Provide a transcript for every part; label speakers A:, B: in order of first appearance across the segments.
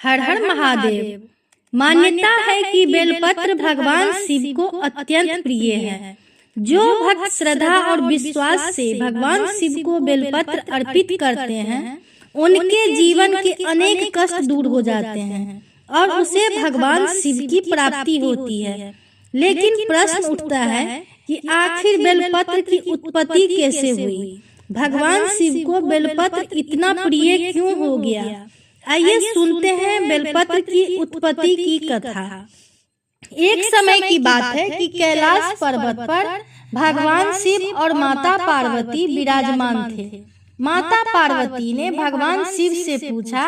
A: हर हर महादेव। मान्यता है कि बेलपत्र भगवान शिव को अत्यंत प्रिय है। जो भक्त श्रद्धा और विश्वास से भगवान शिव को बेलपत्र अर्पित करते हैं, उनके जीवन के अनेक कष्ट दूर हो जाते हैं और उसे भगवान शिव की प्राप्ति होती है। लेकिन प्रश्न उठता है कि आखिर बेलपत्र की उत्पत्ति कैसे हुई? भगवान शिव को बेलपत्र इतना प्रिय क्यों हो गया? आइए सुनते हैं बेलपत्र की उत्पत्ति की कथा। एक समय की बात है कि कैलाश पर्वत पर भगवान शिव और माता पार्वती विराजमान थे। माता पार्वती ने भगवान शिव से पूछा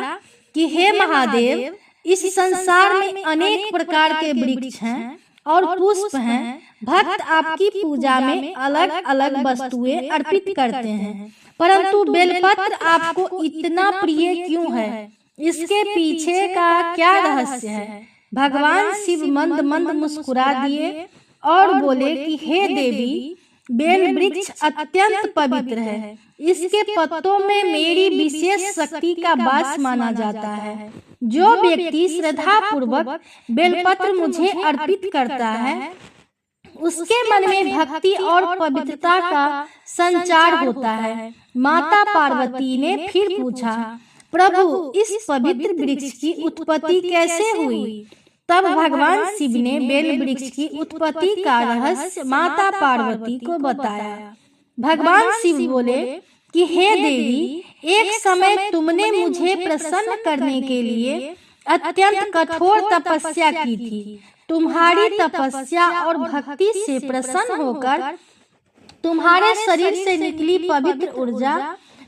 A: कि हे महादेव, इस संसार में अनेक प्रकार के वृक्ष हैं और पुष्प हैं। भक्त आपकी पूजा में अलग अलग वस्तुएं अर्पित करते हैं, परंतु बेलपत्र आपको इतना प्रिय क्यों है? इसके पीछे का क्या रहस्य है? भगवान शिव मंद मंद मुस्कुरा दिए और बोले कि हे देवी, बेल वृक्ष अत्यंत पवित्र है। इसके पत्तों में मेरी विशेष शक्ति का वास माना जाता है। जो व्यक्ति श्रद्धा पूर्वक बेलपत्र मुझे अर्पित करता है, उसके मन में भक्ति और पवित्रता का संचार होता है। माता पार्वती ने फिर पूछा, प्रभु, इस पवित्र वृक्ष की उत्पत्ति कैसे हुई? तब भगवान शिव ने बेल वृक्ष की उत्पत्ति का रहस्य माता पार्वती को बताया। भगवान शिव बोले कि हे देवी, एक समय तुमने मुझे प्रसन्न करने के लिए अत्यंत कठोर तपस्या की थी। तुम्हारी तपस्या और भक्ति से प्रसन्न होकर तुम्हारे शरीर से निकली पवित्र ऊर्जा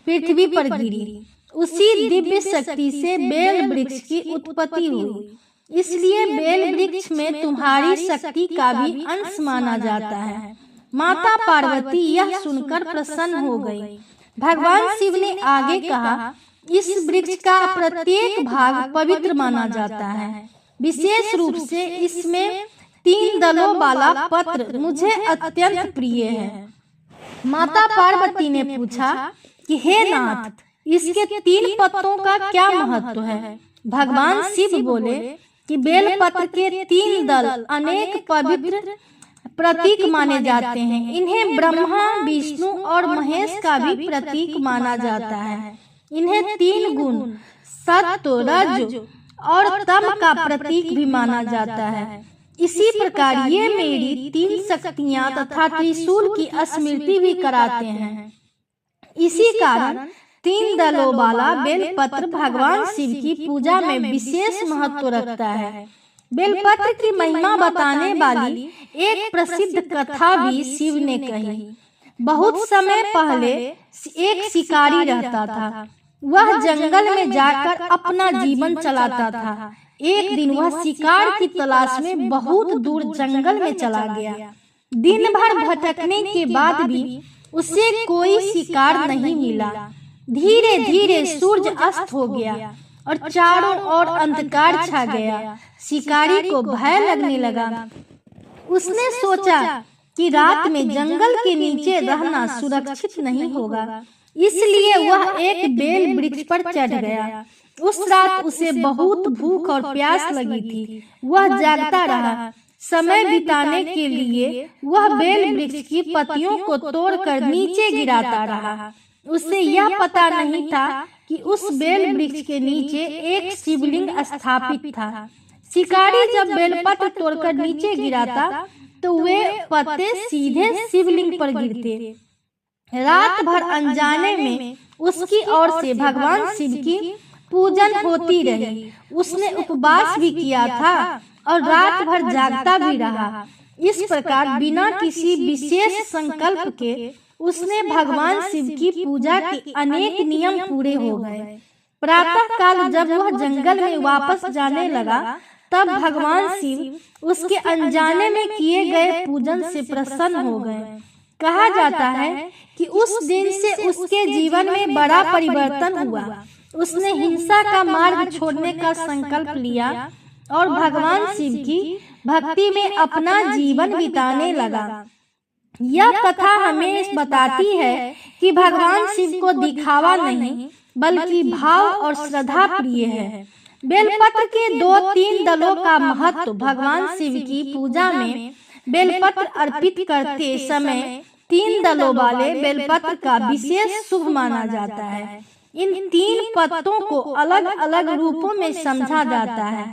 A: पृथ्वी पर गिरी। उसी दिव्य शक्ति से बेल वृक्ष की उत्पत्ति हुई। इसलिए बेल वृक्ष में तुम्हारी शक्ति का भी अंश माना जाता है। माता पार्वती यह सुनकर प्रसन्न हो गई। भगवान शिव ने आगे कहा, इस वृक्ष का प्रत्येक भाग पवित्र माना जाता है। विशेष रूप से इसमें 3 दलों वाला पत्र मुझे अत्यंत प्रिय है। माता पार्वती ने पूछा कि हे नाथ, इसके 3 पत्तों का क्या महत्व है? भगवान शिव बोले कि बेलपत्र के 3 दल अनेक पवित्र प्रतीक माने जाते हैं। इन्हें ब्रह्मा, विष्णु और महेश का भी प्रतीक माना जाता है। इन्हें 3 गुण सत्व, रज और तम का प्रतीक भी माना जाता है। इसी प्रकार ये मेरी 3 शक्तियां तथा त्रिशूल की स्मृति भी कराते हैं। इसी कारण 3 दलों वाला बेलपत्र भगवान शिव की पूजा में विशेष महत्व रखता है। बेलपत्र की महिमा बताने वाली एक प्रसिद्ध कथा भी शिव ने कही। बहुत समय पहले एक शिकारी रहता था। वह जंगल में जाकर अपना जीवन चलाता था। एक दिन वह शिकार की तलाश में बहुत दूर जंगल में चला गया। दिन भर भटकने के बाद भी उसे कोई शिकार नहीं मिला। धीरे धीरे सूर्य अस्त हो गया और चारों ओर अंधकार छा गया। शिकारी को भय लगने लगा। उसने सोचा कि रात में जंगल के नीचे रहना सुरक्षित नहीं होगा, इसलिए वह एक बेल वृक्ष पर चढ़ गया। उस रात उसे बहुत भूख और प्यास लगी थी। वह जागता रहा। समय बिताने के लिए वह बेल वृक्ष की पत्तियों को तोड़कर नीचे गिराता रहा। उसे यह पता नहीं था कि उस बेल वृक्ष के नीचे एक शिवलिंग स्थापित था। शिकारी जब बेलपत्र तोड़कर नीचे गिराता तो वे पत्ते सीधे शिवलिंग पर गिरते। रात भर अनजाने में उसकी ओर से भगवान शिव की पूजन होती रही। उसने उपवास भी किया था और रात भर जागता भी रहा। इस प्रकार बिना किसी विशेष संकल्प के उसने भगवान शिव की पूजा के अनेक नियम पूरे हो गए। प्रातः काल जब वह जंगल में वापस जाने लगा, तब भगवान शिव उसके अनजाने में किए गए पूजन से प्रसन्न हो गए। कहा जाता है कि उस दिन से उसके जीवन में बड़ा परिवर्तन हुआ। उसने हिंसा का मार्ग छोड़ने का संकल्प लिया और भगवान शिव की भक्ति में अपना जीवन बिताने लगा। यह कथा हमें बताती है कि भगवान शिव को दिखावा नहीं बल्कि भाव और श्रद्धा प्रिय है। बेलपत्र के 2-3 दलों का महत्व। भगवान शिव की पूजा में बेलपत्र अर्पित करते समय 3 दलों वाले बेलपत्र का विशेष शुभ माना जाता है। इन 3 पत्तों को अलग अलग रूपों में समझा जाता है।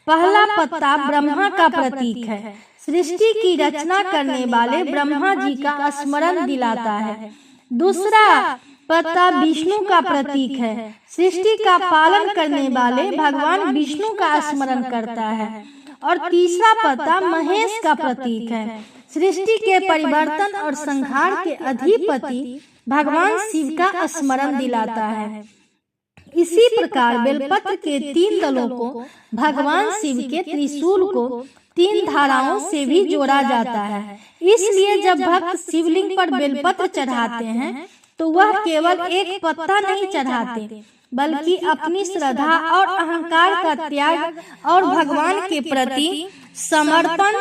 A: पहला पत्ता ब्रह्मा का प्रतीक है, सृष्टि की रचना करने वाले ब्रह्मा जी का स्मरण दिलाता है। दूसरा पत्ता विष्णु का प्रतीक है, सृष्टि का पालन करने वाले भगवान विष्णु का स्मरण करता है। और तीसरा पत्ता महेश का प्रतीक है, सृष्टि के परिवर्तन और संहार के अधिपति भगवान शिव का स्मरण दिलाता है। इसी प्रकार बेलपत्र के 3 दलों को भगवान शिव के त्रिशूल को 3 धाराओं से भी जोड़ा जाता है। इसलिए जब भक्त शिवलिंग पर बेलपत्र चढ़ाते हैं तो वह केवल एक पत्ता नहीं चढ़ाते, बल्कि अपनी श्रद्धा और अहंकार का त्याग और भगवान के प्रति समर्पण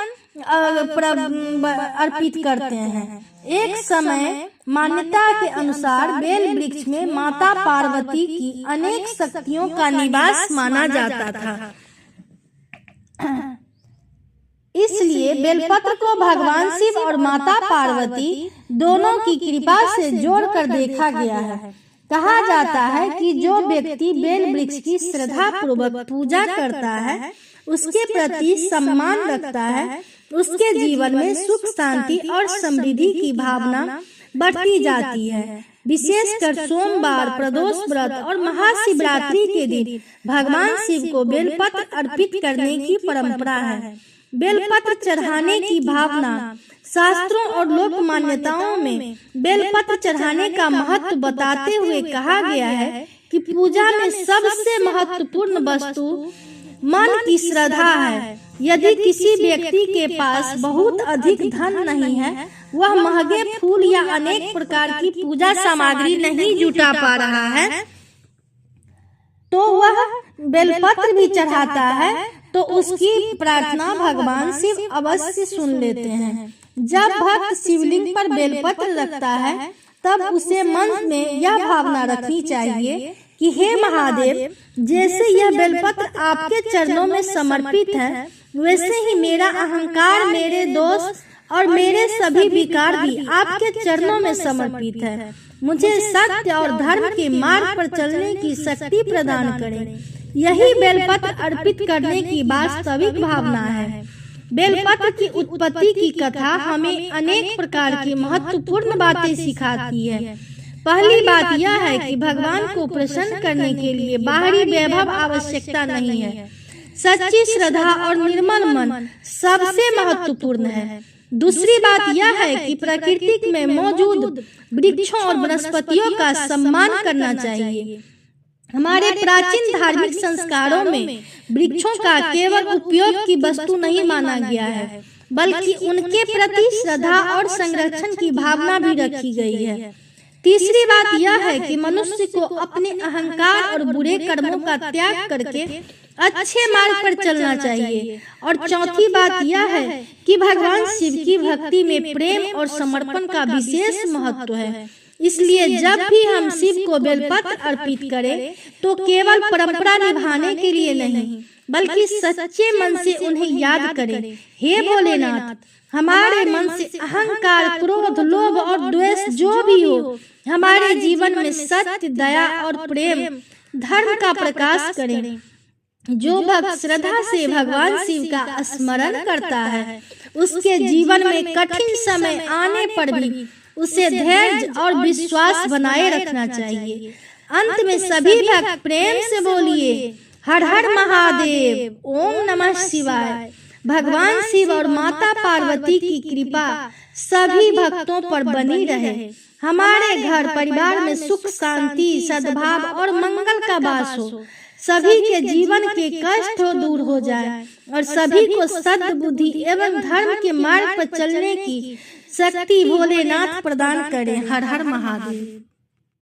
A: अर्पित करते हैं। एक समय मान्यता के अनुसार बेल वृक्ष में माता पार्वती की अनेक शक्तियों का निवास माना जाता था। इसलिए बेलपत्र को भगवान शिव और माता पार्वती दोनों की कृपा से जोड़कर देखा गया है। कहा जाता है कि जो व्यक्ति बेल वृक्ष की श्रद्धा पूर्वक पूजा करता है, उसके प्रति सम्मान रखता है, उसके जीवन में सुख शांति और समृद्धि की भावना बढ़ती जाती है। विशेषकर सोमवार, प्रदोष व्रत और महाशिवरात्रि के दिन भगवान शिव को बेलपत्र अर्पित करने की परंपरा है। बेलपत्र चढ़ाने की भावना। शास्त्रों और लोक मान्यताओं में बेलपत्र चढ़ाने का महत्व बताते हुए कहा गया है कि पूजा में सबसे महत्वपूर्ण वस्तु मन की श्रद्धा है। यदि किसी व्यक्ति के पास बहुत अधिक धन नहीं है, वह महंगे फूल या अनेक प्रकार की पूजा सामग्री नहीं जुटा पा रहा है, तो वह बेलपत्र भी चढ़ाता है तो उसकी प्रार्थना भगवान शिव अवश्य सुन लेते हैं। जब भक्त शिवलिंग पर बेलपत्र रखता है, तब उसे मन में यह भावना रखनी चाहिए कि हे महादेव, जैसे यह बेलपत्र आपके चरणों में समर्पित है, वैसे ही मेरा अहंकार, मेरे दोष और मेरे सभी विकार भी आपके चरणों में समर्पित है। मुझे सत्य और धर्म के मार्ग पर चलने की शक्ति प्रदान करें। यही बेलपत्र अर्पित करने की वास्तविक भावना है। बेलपत्र की उत्पत्ति की कथा हमें अनेक प्रकार की महत्वपूर्ण बातें सिखाती है। पहली बात यह है कि भगवान को प्रसन्न करने के लिए बाहरी वैभव आवश्यकता नहीं है। सच्ची श्रद्धा और निर्मल मन सबसे महत्वपूर्ण है। दूसरी बात यह है कि प्रकृति में मौजूद वृक्षों और वनस्पतियों का सम्मान करना चाहिए। हमारे प्राचीन धार्मिक संस्कारों में वृक्षों का केवल उपयोग की वस्तु नहीं माना गया है, बल्कि उनके प्रति श्रद्धा और संरक्षण की भावना भी रखी गई है। तीसरी बात यह है कि मनुष्य को अपने अहंकार और बुरे कर्मों का त्याग करके अच्छे मार्ग पर चलना चाहिए। और चौथी बात यह है कि भगवान शिव की भक्ति में प्रेम और समर्पण का विशेष महत्व है। इसलिए जब भी हम शिव को बेलपत्र अर्पित करें, तो केवल परंपरा निभाने के लिए नहीं, बल्कि सच्चे मन से उन्हें याद करें। हे भोलेनाथ, हमारे मन से अहंकार, क्रोध, लोभ और द्वेष जो भी हो, हमारे जीवन में सत्य, दया और प्रेम, धर्म का प्रकाश करें। जो भक्त श्रद्धा से भगवान शिव का स्मरण करता है, उसके जीवन में कठिन समय आने पर भी उसे धैर्य और विश्वास बनाए रखना चाहिए। अंत में सभी भक्त प्रेम से बोलिए, हर हर महादेव, ओम नमः शिवाय। भगवान शिव और माता पार्वती की कृपा सभी भक्तों पर बनी रहे। हमारे घर परिवार में सुख, शांति, सद्भाव और मंगल का वास हो। सभी के जीवन के कष्ट दूर हो जाए और सभी को सद्बुद्धि एवं धर्म के मार्ग पर चलने की शक्ति भोलेनाथ प्रदान करें। हर हर महादेव।